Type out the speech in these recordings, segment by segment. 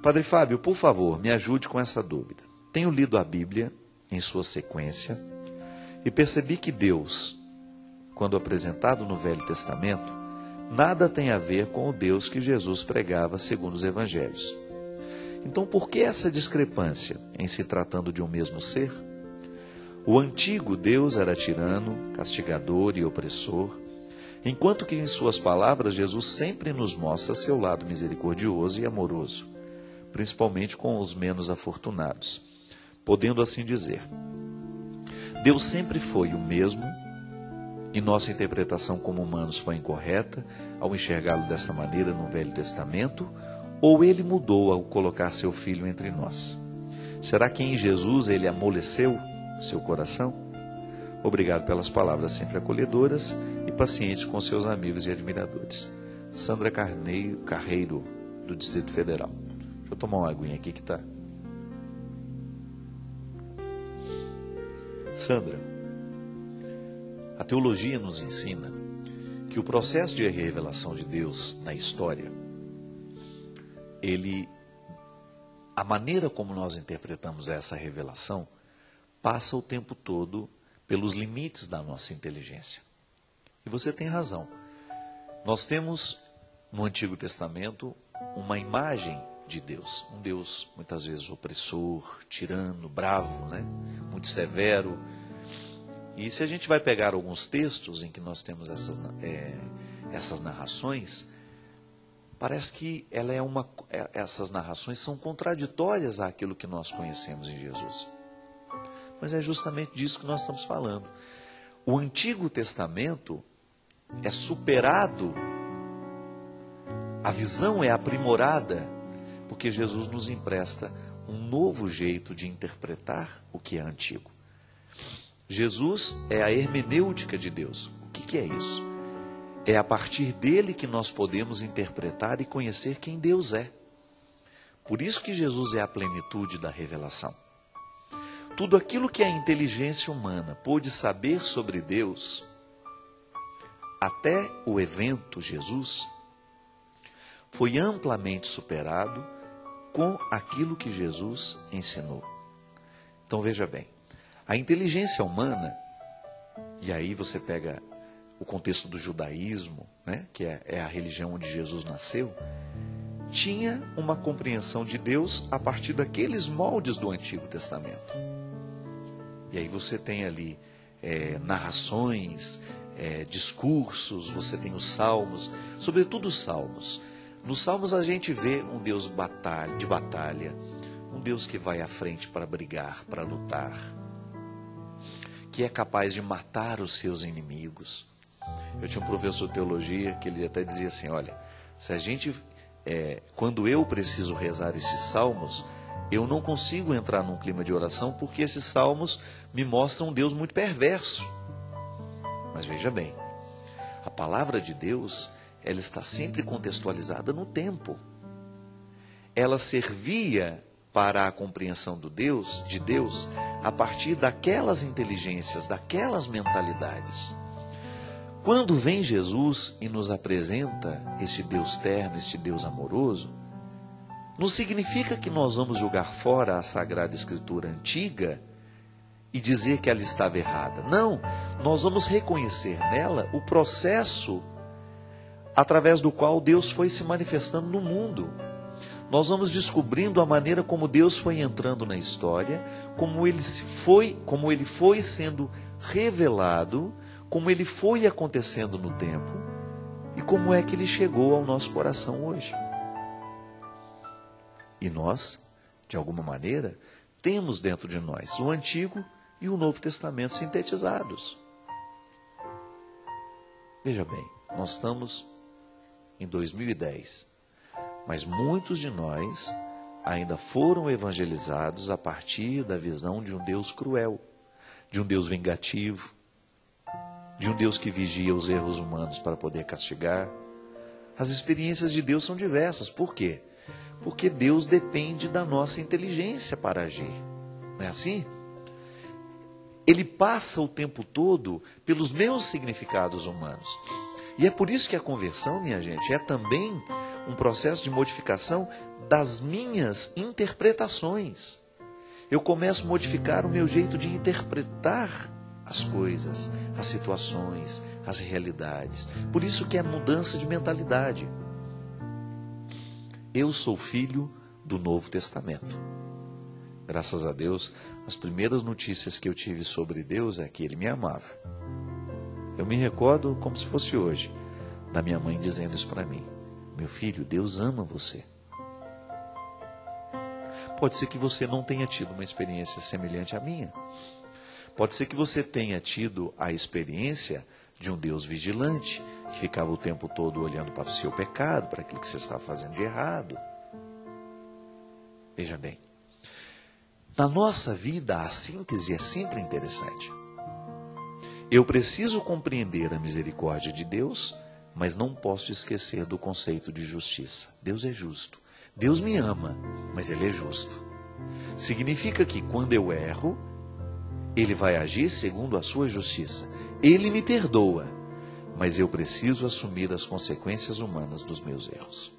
Padre Fábio, por favor, me ajude com essa dúvida. Tenho lido a Bíblia em sua sequência e percebi que Deus, quando apresentado no Velho Testamento, nada tem a ver com o Deus que Jesus pregava segundo os Evangelhos. Então, por que essa discrepância em se tratando de um mesmo ser? O antigo Deus era tirano, castigador e opressor, enquanto que em suas palavras Jesus sempre nos mostra seu lado misericordioso e amoroso, principalmente com os menos afortunados. Podendo assim dizer, Deus sempre foi o mesmo, e nossa interpretação como humanos foi incorreta ao enxergá-lo dessa maneira no Velho Testamento, ou ele mudou ao colocar seu Filho entre nós? Será que em Jesus ele amoleceu seu coração? Obrigado pelas palavras sempre acolhedoras e pacientes com seus amigos e admiradores. Sandra Carreiro, do Distrito Federal. Deixa eu tomar uma aguinha aqui que tá. Sandra, a teologia nos ensina que o processo de revelação de Deus na história, a maneira como nós interpretamos essa revelação, passa o tempo todo pelos limites da nossa inteligência. E você tem razão. Nós temos no Antigo Testamento uma imagem de Deus. Um Deus muitas vezes opressor, tirano, bravo, né? Muito severo. E se a gente vai pegar alguns textos em que nós temos essas narrações, parece que essas narrações são contraditórias àquilo que nós conhecemos em Jesus. Mas é justamente disso que nós estamos falando. O Antigo Testamento é superado, a visão é aprimorada, porque Jesus nos empresta um novo jeito de interpretar o que é antigo. Jesus é a hermenêutica de Deus. O que é isso? É a partir dele que nós podemos interpretar e conhecer quem Deus é. Por isso que Jesus é a plenitude da revelação. Tudo aquilo que a inteligência humana pôde saber sobre Deus, até o evento Jesus, foi amplamente superado com aquilo que Jesus ensinou. Então veja bem, a inteligência humana, e aí você pega o contexto do judaísmo, né, que é a religião onde Jesus nasceu, tinha uma compreensão de Deus a partir daqueles moldes do Antigo Testamento. E aí você tem ali narrações, discursos, você tem os salmos, sobretudo os salmos. Nos salmos a gente vê um Deus de batalha, um Deus que vai à frente para brigar, para lutar, que é capaz de matar os seus inimigos. Eu tinha um professor de teologia que ele até dizia assim, olha, se a gente, quando eu preciso rezar esses salmos, eu não consigo entrar num clima de oração porque esses salmos me mostram um Deus muito perverso. Mas veja bem, a palavra de Deus, ela está sempre contextualizada no tempo. Ela servia para a compreensão de Deus, a partir daquelas inteligências, daquelas mentalidades. Quando vem Jesus e nos apresenta este Deus terno, este Deus amoroso, não significa que nós vamos jogar fora a Sagrada Escritura antiga e dizer que ela estava errada. Não, nós vamos reconhecer nela o processo através do qual Deus foi se manifestando no mundo. Nós vamos descobrindo a maneira como Deus foi entrando na história, como ele foi sendo revelado, como ele foi acontecendo no tempo e como é que ele chegou ao nosso coração hoje. E nós, de alguma maneira, temos dentro de nós o Antigo e o Novo Testamento sintetizados. Veja bem, nós estamos em 2010, mas muitos de nós ainda foram evangelizados a partir da visão de um Deus cruel, de um Deus vingativo, de um Deus que vigia os erros humanos para poder castigar. As experiências de Deus são diversas. Por quê? Porque Deus depende da nossa inteligência para agir. Não é assim? Ele passa o tempo todo pelos meus significados humanos. E é por isso que a conversão, minha gente, é também um processo de modificação das minhas interpretações. Eu começo a modificar o meu jeito de interpretar as coisas, as situações, as realidades. Por isso que é mudança de mentalidade. Eu sou filho do Novo Testamento. Graças a Deus, as primeiras notícias que eu tive sobre Deus é que Ele me amava. Eu me recordo como se fosse hoje, da minha mãe dizendo isso para mim. Meu filho, Deus ama você. Pode ser que você não tenha tido uma experiência semelhante à minha. Pode ser que você tenha tido a experiência de um Deus vigilante, que ficava o tempo todo olhando para o seu pecado, para aquilo que você estava fazendo de errado. Veja bem, na nossa vida a síntese é sempre interessante. Eu preciso compreender a misericórdia de Deus, mas não posso esquecer do conceito de justiça. Deus é justo. Deus me ama, mas Ele é justo. Significa que quando eu erro, Ele vai agir segundo a sua justiça. Ele me perdoa, mas eu preciso assumir as consequências humanas dos meus erros.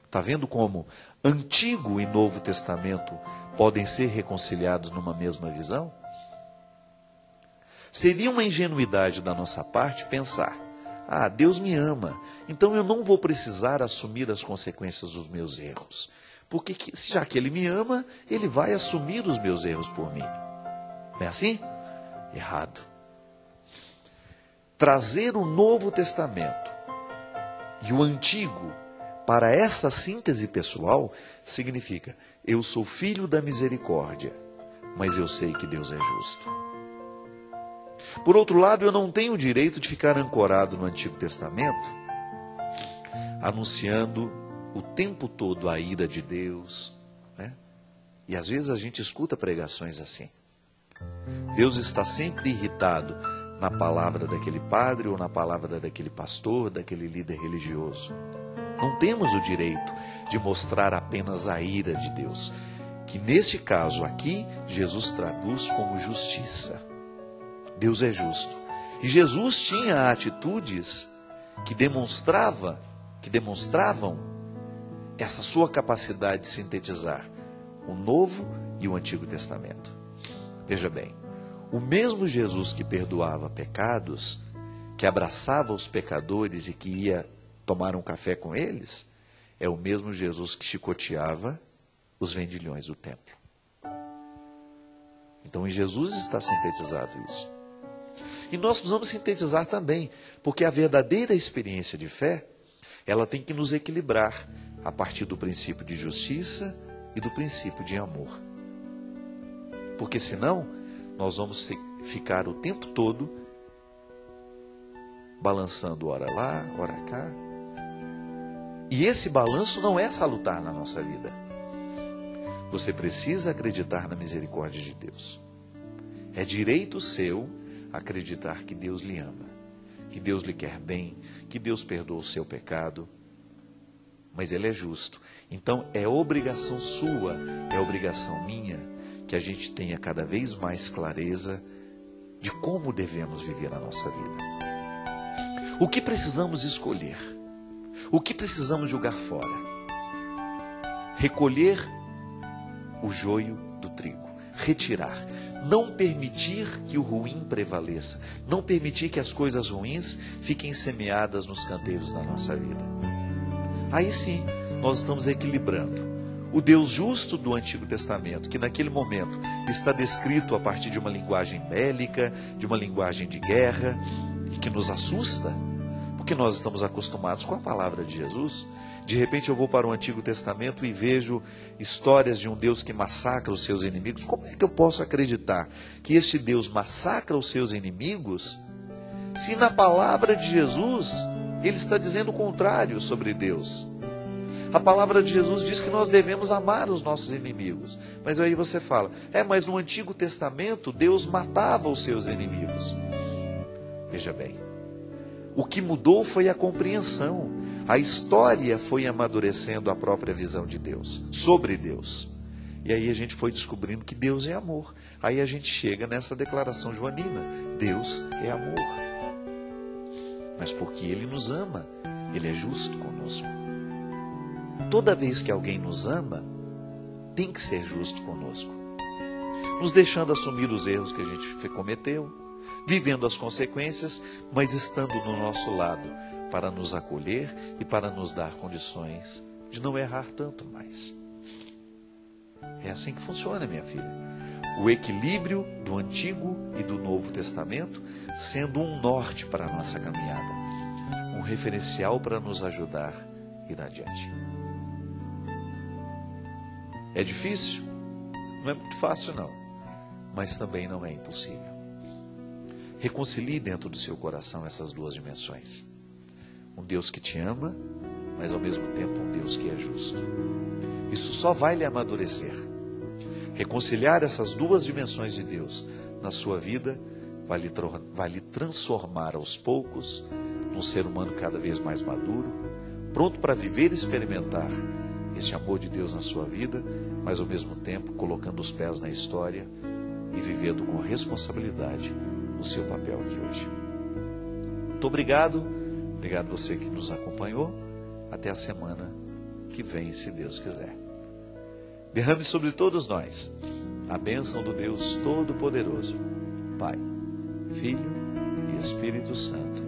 Está vendo como Antigo e Novo Testamento podem ser reconciliados numa mesma visão? Seria uma ingenuidade da nossa parte pensar: Deus me ama, então eu não vou precisar assumir as consequências dos meus erros. Porque já que Ele me ama, Ele vai assumir os meus erros por mim. Não é assim? Errado. Trazer o Novo Testamento e o Antigo para essa síntese pessoal significa: eu sou filho da misericórdia, mas eu sei que Deus é justo. Por outro lado, eu não tenho o direito de ficar ancorado no Antigo Testamento, anunciando o tempo todo a ira de Deus, né? E às vezes a gente escuta pregações assim. Deus está sempre irritado na palavra daquele padre ou na palavra daquele pastor, daquele líder religioso. Não temos o direito de mostrar apenas a ira de Deus, que neste caso aqui, Jesus traduz como justiça. Deus é justo. E Jesus tinha atitudes que demonstravam essa sua capacidade de sintetizar o Novo e o Antigo Testamento. Veja bem, o mesmo Jesus que perdoava pecados, que abraçava os pecadores e que ia tomar um café com eles, é o mesmo Jesus que chicoteava os vendilhões do templo. Então em Jesus está sintetizado isso. E nós precisamos sintetizar também, porque a verdadeira experiência de fé, ela tem que nos equilibrar a partir do princípio de justiça e do princípio de amor. Porque senão, nós vamos ficar o tempo todo balançando ora lá, ora cá. E esse balanço não é salutar na nossa vida. Você precisa acreditar na misericórdia de Deus. É direito seu acreditar que Deus lhe ama, que Deus lhe quer bem, que Deus perdoa o seu pecado. Mas Ele é justo. Então é obrigação sua, é obrigação minha, que a gente tenha cada vez mais clareza de como devemos viver a nossa vida. O que precisamos escolher? O que precisamos jogar fora? Recolher o joio do trigo, retirar, não permitir que o ruim prevaleça, não permitir que as coisas ruins fiquem semeadas nos canteiros da nossa vida. Aí sim, nós estamos equilibrando o Deus justo do Antigo Testamento, que naquele momento está descrito a partir de uma linguagem bélica, de uma linguagem de guerra, e que nos assusta, porque nós estamos acostumados com a palavra de Jesus. De repente eu vou para o Antigo Testamento e vejo histórias de um Deus que massacra os seus inimigos. Como é que eu posso acreditar que este Deus massacra os seus inimigos, se na palavra de Jesus ele está dizendo o contrário sobre Deus? A palavra de Jesus diz que nós devemos amar os nossos inimigos. Mas aí você fala, mas no Antigo Testamento Deus matava os seus inimigos. Veja bem, o que mudou foi a compreensão. A história foi amadurecendo a própria visão de Deus, sobre Deus. E aí a gente foi descobrindo que Deus é amor. Aí a gente chega nessa declaração joanina, Deus é amor. Mas porque Ele nos ama, Ele é justo conosco. conosco. Toda vez que alguém nos ama, tem que ser justo conosco, nos deixando assumir os erros que a gente cometeu, vivendo as consequências, mas estando do nosso lado para nos acolher e para nos dar condições de não errar tanto mais. É assim que funciona, minha filha. O equilíbrio do Antigo e do Novo Testamento sendo um norte para a nossa caminhada, um referencial para nos ajudar a ir adiante. É difícil? Não é muito fácil, não. Mas também não é impossível. Reconcilie dentro do seu coração essas duas dimensões. Um Deus que te ama, mas ao mesmo tempo um Deus que é justo. Isso só vai lhe amadurecer. Reconciliar essas duas dimensões de Deus na sua vida vai lhe transformar aos poucos num ser humano cada vez mais maduro, pronto para viver e experimentar esse amor de Deus na sua vida, mas ao mesmo tempo colocando os pés na história e vivendo com responsabilidade o seu papel aqui hoje. Muito obrigado. Obrigado você que nos acompanhou. Até a semana que vem, se Deus quiser. Derrame sobre todos nós a bênção do Deus Todo-Poderoso, Pai, Filho e Espírito Santo.